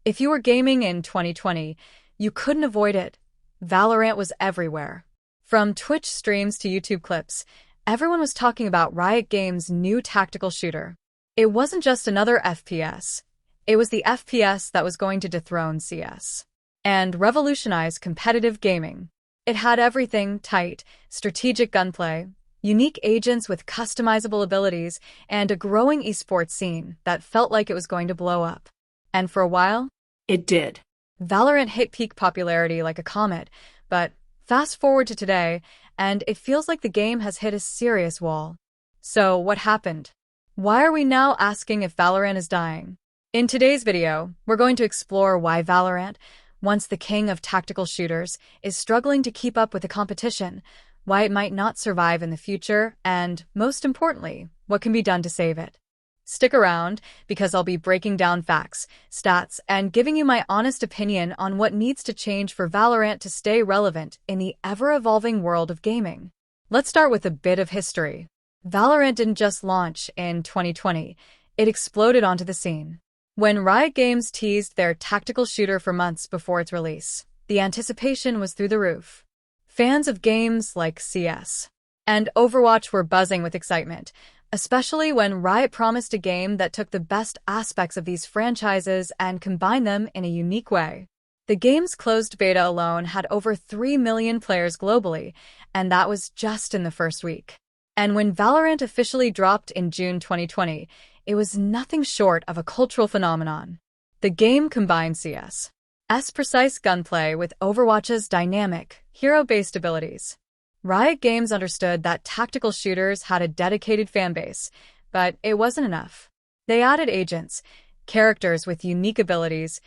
If you were gaming in 2020, you couldn't avoid it. Valorant was everywhere. From Twitch streams to YouTube clips, everyone was talking about Riot Games' new tactical shooter. It wasn't just another FPS. It was the FPS that was going to dethrone CS and revolutionize competitive gaming. It had everything: tight, strategic gunplay, unique agents with customizable abilities, and a growing esports scene that felt like it was going to blow up. And for a while, it did. Valorant hit peak popularity like a comet, but fast forward to today, and it feels like the game has hit a serious wall. So what happened? Why are we now asking if Valorant is dying? In today's video, we're going to explore why Valorant, once the king of tactical shooters, is struggling to keep up with the competition, why it might not survive in the future, and, most importantly, what can be done to save it. Stick around, because I'll be breaking down facts, stats, and giving you my honest opinion on what needs to change for Valorant to stay relevant in the ever-evolving world of gaming. Let's start with a bit of history. Valorant didn't just launch in 2020, it exploded onto the scene. When Riot Games teased their tactical shooter for months before its release, the anticipation was through the roof. Fans of games like CS and Overwatch were buzzing with excitement, especially when Riot promised a game that took the best aspects of these franchises and combined them in a unique way. The game's closed beta alone had over 3 million players globally, and that was just in the first week. And when Valorant officially dropped in June 2020, it was nothing short of a cultural phenomenon. The game combined CS's precise gunplay with Overwatch's dynamic, hero-based abilities. Riot Games understood that tactical shooters had a dedicated fanbase, but it wasn't enough. They added agents, characters with unique abilities,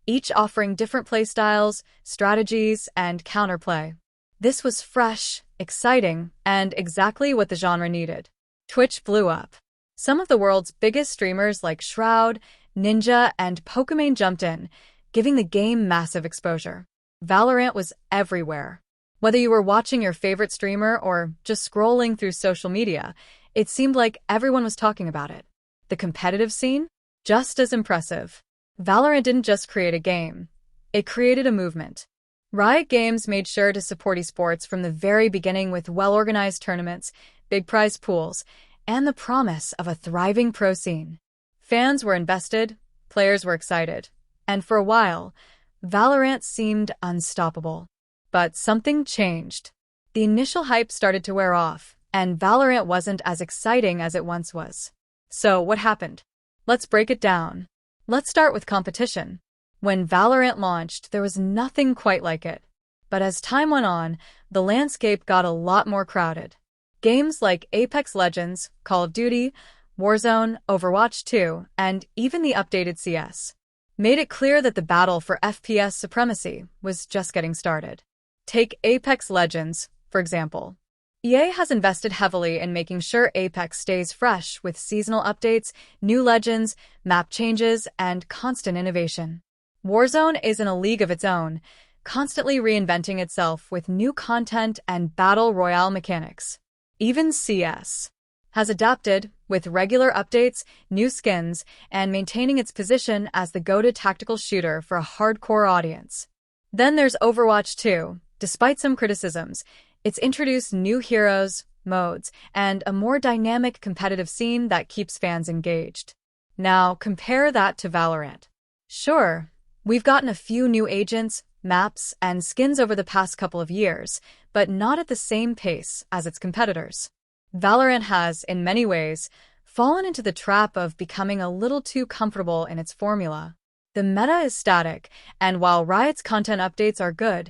each offering different playstyles, strategies, and counterplay. This was fresh, exciting, and exactly what the genre needed. Twitch blew up. Some of the world's biggest streamers like Shroud, Ninja, and Pokimane jumped in, giving the game massive exposure. Valorant was everywhere. Whether you were watching your favorite streamer or just scrolling through social media, it seemed like everyone was talking about it. The competitive scene? Just as impressive. Valorant didn't just create a game. It created a movement. Riot Games made sure to support esports from the very beginning with well-organized tournaments, big prize pools, and the promise of a thriving pro scene. Fans were invested, players were excited, and for a while, Valorant seemed unstoppable. But something changed. The initial hype started to wear off, and Valorant wasn't as exciting as it once was. So what happened? Let's break it down. Let's start with competition. When Valorant launched, there was nothing quite like it. But as time went on, the landscape got a lot more crowded. Games like Apex Legends, Call of Duty, Warzone, Overwatch 2, and even the updated CS made it clear that the battle for FPS supremacy was just getting started. Take Apex Legends, for example. EA has invested heavily in making sure Apex stays fresh with seasonal updates, new legends, map changes, and constant innovation. Warzone is in a league of its own, constantly reinventing itself with new content and battle royale mechanics. Even CS has adapted, with regular updates, new skins, and maintaining its position as the go-to tactical shooter for a hardcore audience. Then there's Overwatch 2. Despite some criticisms, it's introduced new heroes, modes, and a more dynamic competitive scene that keeps fans engaged. Now, compare that to Valorant. Sure, we've gotten a few new agents, maps, and skins over the past couple of years, but not at the same pace as its competitors. Valorant has, in many ways, fallen into the trap of becoming a little too comfortable in its formula. The meta is static, and while Riot's content updates are good,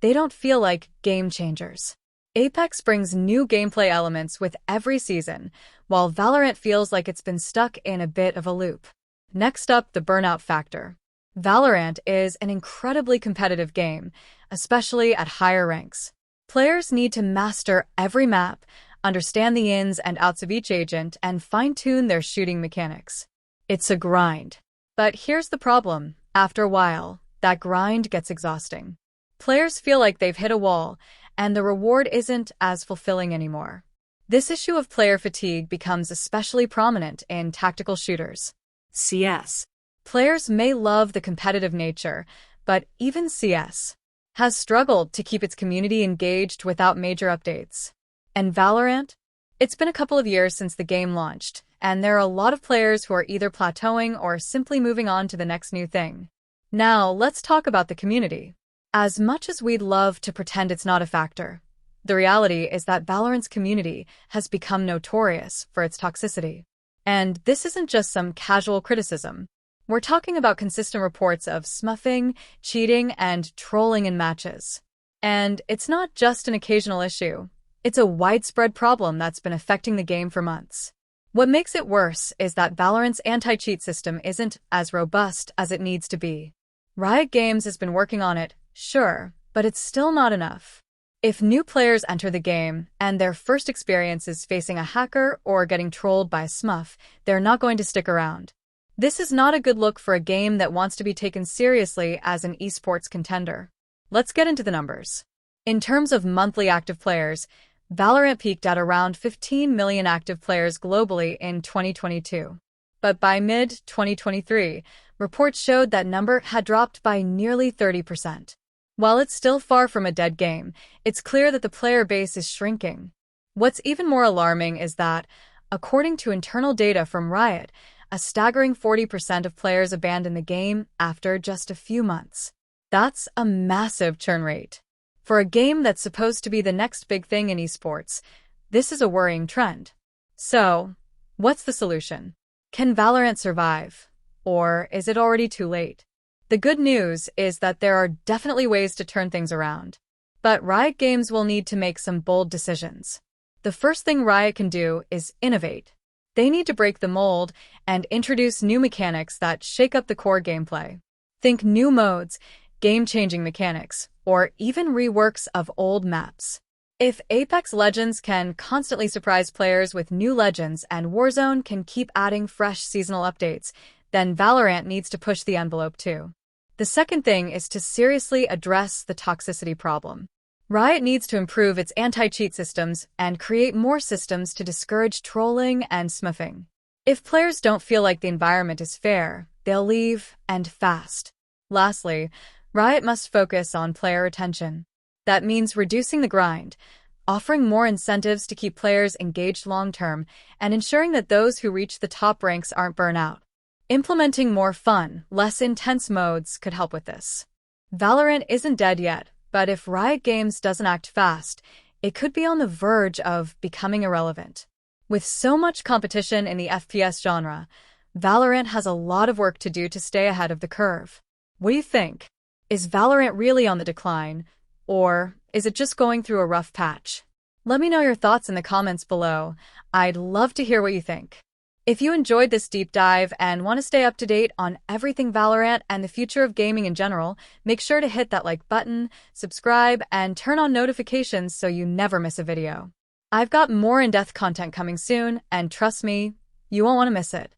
they don't feel like game changers. Apex brings new gameplay elements with every season, while Valorant feels like it's been stuck in a bit of a loop. Next up, the burnout factor. Valorant is an incredibly competitive game, especially at higher ranks. Players need to master every map, understand the ins and outs of each agent, and fine-tune their shooting mechanics. It's a grind. But here's the problem. After a while, that grind gets exhausting. Players feel like they've hit a wall, and the reward isn't as fulfilling anymore. This issue of player fatigue becomes especially prominent in tactical shooters. CS. Players may love the competitive nature, but even CS has struggled to keep its community engaged without major updates. And Valorant? It's been a couple of years since the game launched, and there are a lot of players who are either plateauing or simply moving on to the next new thing. Now, let's talk about the community. As much as we'd love to pretend it's not a factor, the reality is that Valorant's community has become notorious for its toxicity. And this isn't just some casual criticism. We're talking about consistent reports of smuffing, cheating, and trolling in matches. And it's not just an occasional issue. It's a widespread problem that's been affecting the game for months. What makes it worse is that Valorant's anti-cheat system isn't as robust as it needs to be. Riot Games has been working on it, sure, but it's still not enough. If new players enter the game and their first experience is facing a hacker or getting trolled by a smurf, they're not going to stick around. This is not a good look for a game that wants to be taken seriously as an esports contender. Let's get into the numbers. In terms of monthly active players, Valorant peaked at around 15 million active players globally in 2022. But by mid-2023, reports showed that number had dropped by nearly 30%. While it's still far from a dead game, it's clear that the player base is shrinking. What's even more alarming is that, according to internal data from Riot, a staggering 40% of players abandon the game after just a few months. That's a massive churn rate. For a game that's supposed to be the next big thing in esports, this is a worrying trend. So, what's the solution? Can Valorant survive? Or is it already too late? The good news is that there are definitely ways to turn things around. But Riot Games will need to make some bold decisions. The first thing Riot can do is innovate. They need to break the mold and introduce new mechanics that shake up the core gameplay. Think new modes, game-changing mechanics, or even reworks of old maps. If Apex Legends can constantly surprise players with new legends and Warzone can keep adding fresh seasonal updates, then Valorant needs to push the envelope too. The second thing is to seriously address the toxicity problem. Riot needs to improve its anti-cheat systems and create more systems to discourage trolling and smurfing. If players don't feel like the environment is fair, they'll leave, and fast. Lastly, Riot must focus on player retention. That means reducing the grind, offering more incentives to keep players engaged long-term, and ensuring that those who reach the top ranks aren't burnt out. Implementing more fun, less intense modes could help with this. Valorant isn't dead yet, but if Riot Games doesn't act fast, it could be on the verge of becoming irrelevant. With so much competition in the FPS genre, Valorant has a lot of work to do to stay ahead of the curve. What do you think? Is Valorant really on the decline, or is it just going through a rough patch? Let me know your thoughts in the comments below. I'd love to hear what you think. If you enjoyed this deep dive and want to stay up to date on everything Valorant and the future of gaming in general, make sure to hit that like button, subscribe, and turn on notifications so you never miss a video. I've got more in-depth content coming soon, and trust me, you won't want to miss it.